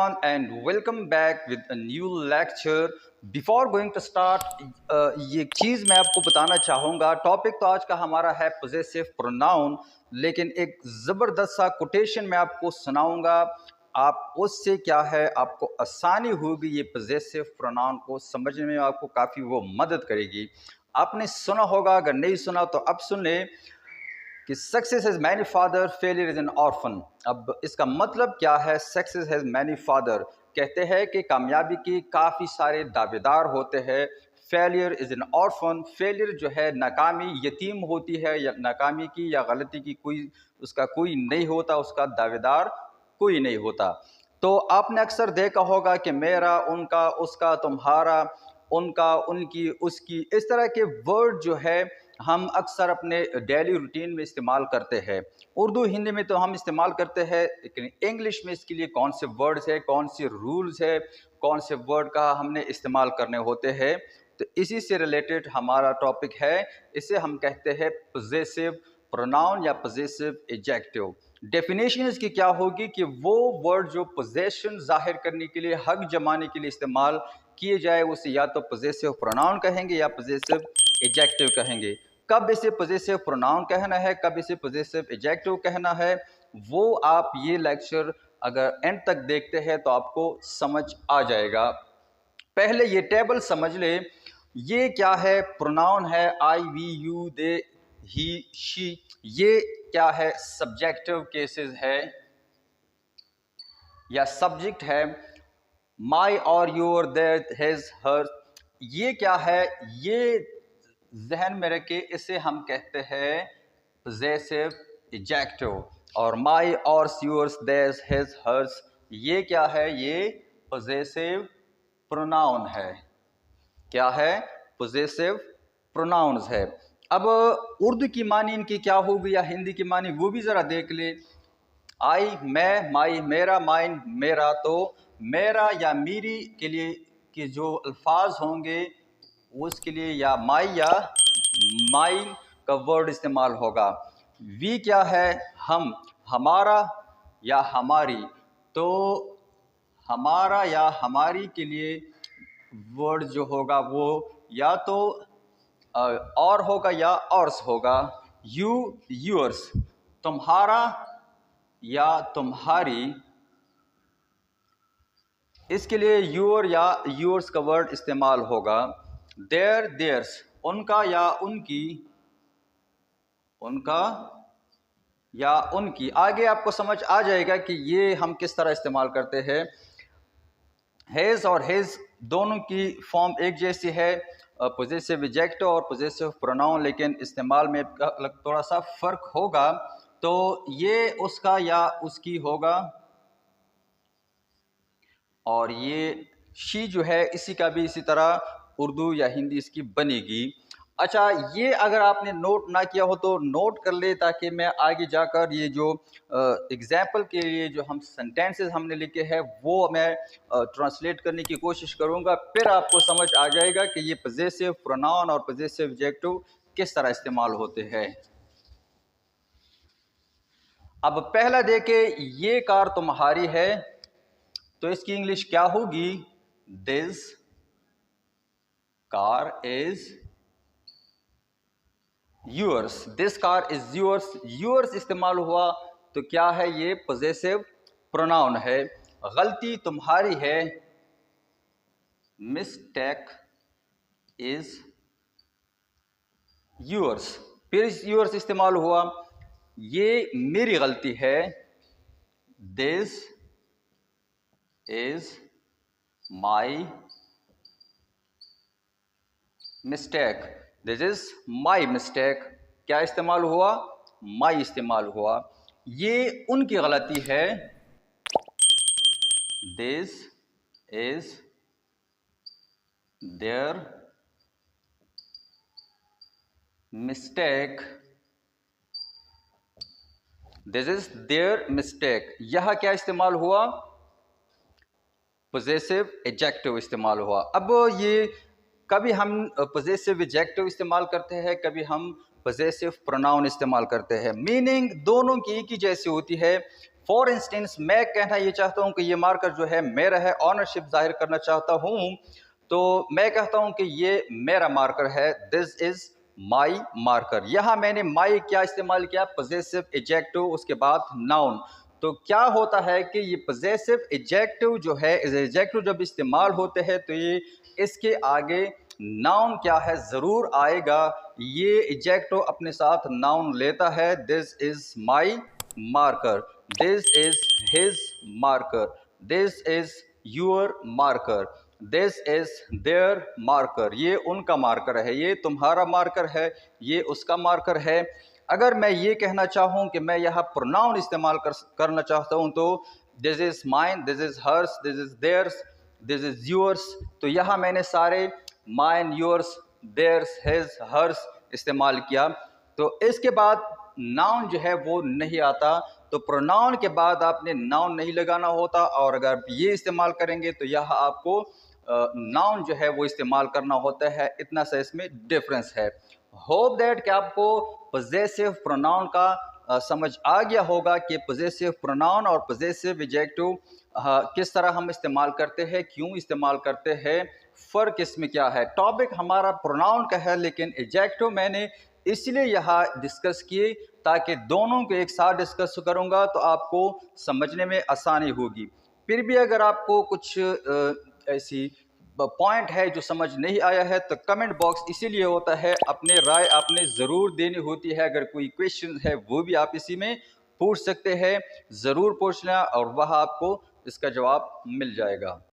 everyone and welcome back with a new lecture. Before going to start, ये चीज़ मैं आपको बताना चाहूँगा। टॉपिक तो आज का हमारा है पोजेसिव प्रोनाउन, लेकिन एक ज़बरदस्त सा कोटेशन मैं आपको सुनाऊँगा। आप उससे क्या है, आपको आसानी होगी ये पोजेसिव प्रोनाउन को समझने में, आपको काफ़ी वो मदद करेगी। आपने सुना होगा, अगर नहीं सुना तो अब सुन लें कि success has many father, failure is an orphan. अब इसका मतलब क्या है? सक्सेस हैज़ मैनी फादर कहते हैं कि कामयाबी की काफ़ी सारे दावेदार होते हैं। Failure is an orphan, failure जो है नाकामी यतीम होती है, या नाकामी की या गलती की उसका कोई नहीं होता, उसका दावेदार कोई नहीं होता। तो आपने अक्सर देखा होगा कि मेरा, उनका, उसका, तुम्हारा, उनका, उनकी, उसकी, इस तरह के वर्ड जो है हम अक्सर अपने डेली रूटीन में इस्तेमाल करते हैं। उर्दू हिंदी में तो हम इस्तेमाल करते हैं, लेकिन इंग्लिश में इसके लिए कौन से वर्ड्स है, कौन से रूल्स है, कौन से वर्ड का हमने इस्तेमाल करने होते हैं। तो इसी से रिलेटेड हमारा टॉपिक है। इसे हम कहते हैं पोजेसिव प्रोनाउन या पोजेसिव एडजेक्टिव। डेफिनेशन इसकी क्या होगी कि वो वर्ड जो पोजेशन जाहिर करने के लिए, हक जमाने के लिए इस्तेमाल किए जाए, उसे या तो पोजेसिव प्रोनाउन कहेंगे या पोजेसिव एडजेक्टिव कहेंगे। कब इसे पोजेसिव प्रोनाउन कहना है, कब इसे पोजेसिव एडजेक्टिव कहना है, वो आप ये लेक्चर अगर एंड तक देखते हैं तो आपको समझ आ जाएगा। पहले ये टेबल समझ ले। ये क्या है? प्रोनाउन है I, we, you, they, he, she. ये क्या है? सब्जेक्टिव केसेस है या सब्जेक्ट है। माई और योर, देयर, हिज, हर। ये क्या है? ये जहन में रखे, इसे हम कहते हैं पोजेसिव एडजेक्टिव। और माई, और, योर्स, देयर्स, हिज, हर्स, ये क्या है? ये पोजेसिव प्रोनाउन है। क्या है? पोजेसिव प्रोनाउंस है। अब उर्दू की मानी इनकी क्या होगी या हिंदी की मानी, वो भी ज़रा देख ले। आई, मैं, माई, मेरा, माइन, मेरा। तो मेरा या मेरी के लिए के जो अल्फाज होंगे उसके लिए या माई या माइन का वर्ड इस्तेमाल होगा। वी क्या है? हम, हमारा या हमारी। तो हमारा या हमारी के लिए वर्ड जो होगा वो या तो और होगा या और्स होगा। You, yours. तुम्हारा या तुम्हारी, इसके लिए यूर या यूर्स का वर्ड इस्तेमाल होगा। Their, theirs. उनका या उनकी, उनका या उनकी। आगे आपको समझ आ जाएगा कि ये हम किस तरह इस्तेमाल करते हैं। हेज और हिज दोनों की फॉर्म एक जैसी है, पोजेसिव एडजेक्टिव और पोजेसिव प्रोनाउन, लेकिन इस्तेमाल में थोड़ा सा फ़र्क होगा। तो ये उसका या उसकी होगा, और ये शी जो है इसी का भी इसी तरह उर्दू या हिंदी इसकी बनेगी। अच्छा, ये अगर आपने नोट ना किया हो तो नोट कर ले, ताकि मैं आगे जाकर ये जो एग्जाम्पल के लिए जो हम सेंटेंसेस हमने लिखे हैं वो मैं ट्रांसलेट करने की कोशिश करूँगा। फिर आपको समझ आ जाएगा कि ये पोजेसिव प्रोनाउन और पोजेसिव एडजेक्टिव किस तरह इस्तेमाल होते हैं। अब पहला देखे, ये कार तुम्हारी है, तो इसकी इंग्लिश क्या होगी? This car is yours. This car is yours. Yours इस्तेमाल हुआ तो क्या है? ये पोजेसिव प्रोनाउन है। गलती तुम्हारी है, मिस्टेक इज यूर्स। फिर यूर्स इस्तेमाल हुआ, ये मेरी गलती है, this is my mistake. This is my mistake. क्या इस्तेमाल हुआ? माई इस्तेमाल हुआ। ये उनकी गलती है, this is their mistake. This is their mistake. यह क्या इस्तेमाल हुआ? पोजेसिव एडजेक्टिव इस्तेमाल हुआ। अब ये कभी हम पोजेसिव एडजेक्टिव इस्तेमाल करते हैं, कभी हम पोजेसिव प्रोनाउन इस्तेमाल करते हैं। मीनिंग दोनों की एक ही जैसी होती है। फॉर इंस्टेंस मैं कहना ये चाहता हूँ कि ये मार्कर जो है मेरा है, ऑनरशिप जाहिर करना चाहता हूँ, तो मैं कहता हूँ कि ये मेरा मार्कर है, दिस इज माई मार्कर। यहाँ मैंने माई क्या इस्तेमाल किया, पोजेसिव एडजेक्टिव, उसके बाद नाउन। तो क्या होता है कि ये पोजेसिव एडजेक्टिव जो है, एडजेक्टिव जब इस्तेमाल होते हैं तो ये इसके आगे नाउन क्या है ज़रूर आएगा। ये एडजेक्टिव अपने साथ नाउन लेता है, this is my marker, this is his marker, this is your marker, this is their marker. ये उनका मार्कर है, ये तुम्हारा मार्कर है, ये उसका मार्कर है। अगर मैं ये कहना चाहूँ कि मैं यहाँ प्रोनाउन इस्तेमाल करना चाहता हूँ, तो this is mine, this is hers, this is theirs, this is yours, तो यहाँ मैंने सारे mine, yours, theirs, his, hers इस्तेमाल किया। तो इसके बाद नाउन जो है वो नहीं आता। तो प्रोनाउन के बाद आपने नाउन नहीं लगाना होता, और अगर ये इस्तेमाल करेंगे तो यहाँ आपको नाउन जो है वो इस्तेमाल करना होता है। इतना सा इसमें डिफरेंस है। होप दैट कि आपको पोजेसिव प्रोनाउन का समझ आ गया होगा कि पोजेसिव प्रोनाउन और पोजेसिव एडजेक्टिव किस तरह हम इस्तेमाल करते हैं, क्यों इस्तेमाल करते हैं, फ़र्क इसमें क्या है। टॉपिक हमारा प्रोनाउन का है, लेकिन एडजेक्टिव मैंने इसलिए यहाँ डिस्कस किए ताकि दोनों को एक साथ डिस्कस करूँगा तो आपको समझने में आसानी होगी। फिर भी अगर आपको कुछ ऐसी पॉइंट है जो समझ नहीं आया है तो कमेंट बॉक्स इसीलिए होता है, अपने राय आपने ज़रूर देनी होती है। अगर कोई क्वेश्चन है वो भी आप इसी में पूछ सकते हैं, ज़रूर पूछना और वह आपको इसका जवाब मिल जाएगा।